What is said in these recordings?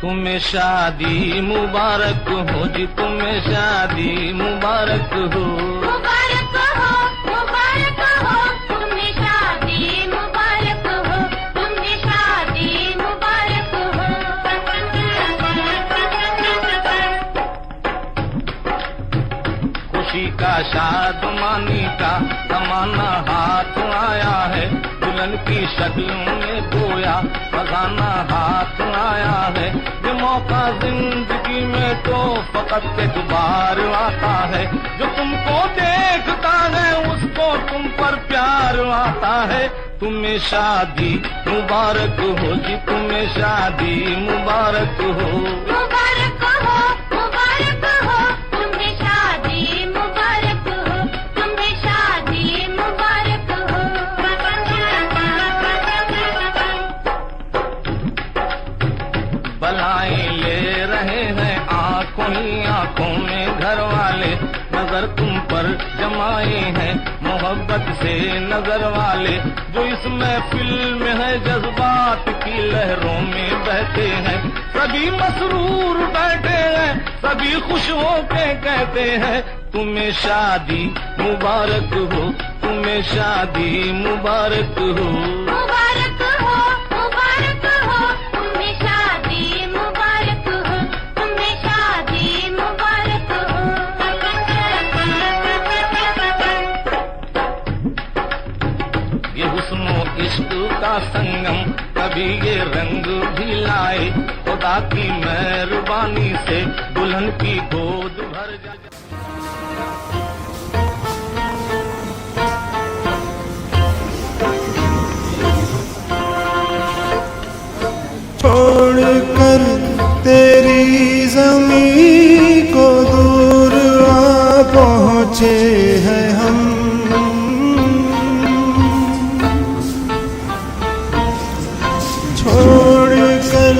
तुम्हें शादी मुबारक हो जी, तुम्हें शादी मुबारक हो। मुबारक हो, मुबारक हो, तुम्हें शादी मुबारक हो, तुम्हें शादी मुबारक हो। खुशी का शादमानी का जमाना हाथ आया है, दुल्हन की शक्ल में गोया खजाना हाथ आया है। ये मौका जिंदगी में तो फकत एक बार आता है, जो तुमको देखता है उसको तुम पर प्यार आता है। तुम्हें शादी मुबारक हो जी, तुम्हें शादी मुबारक हो। मुबारक हो, मुबारक हो, तुम्हें शादी मुबारक हो, तुम्हें शादी मुबारक हो। बलाएं ले रहे हैं आंखों ही आंखों में घर वाले, नजर तुम पर जमाए हैं मोहब्बत से नजर वाले। जो इस महफिल में है जज्बात की लहरों में बहते हैं, सभी मसरूर बैठे हैं, सभी खुश होके कहते हैं तुम्हें शादी मुबारक हो, तुम्हें शादी मुबारक हो। मुबारक हो, मुबारक हो, तुम्हें शादी मुबारक हो, तुम्हें शादी मुबारक हो। ये हुस्नो इश्क का संगम कभी ये रंग भी लाए, खुदा की मेहरबानी से दुल्हन की गोद भर जाए। छोड़कर तेरी ज़मीं को दूर आ पहुँचे हैं हम। छोड़कर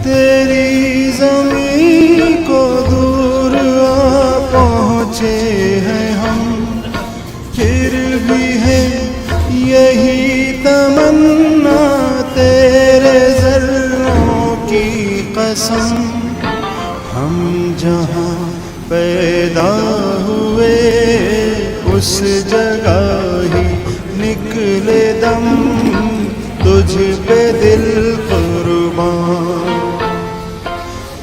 तेरी ज़मीं को दूर आ पहुँचे हैं हम। फिर भी है यही तमन्ना तेरे ज़र्रों की कसम, हम जहाँ पैदा हुए उस जगह ही निकले दम। तुझ पे दिल कुर्बान,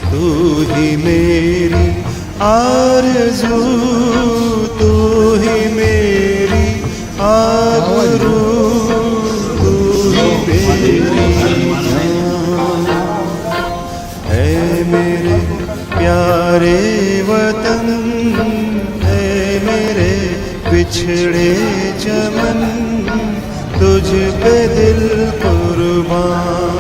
तू ही मेरी आरज़ू, तू ही मेरी आबरू, तू ही मेरी जान। है मेरे प्यारे वतन, है मेरे बिछड़े चमन, तुझ पे दिल कुर्बान।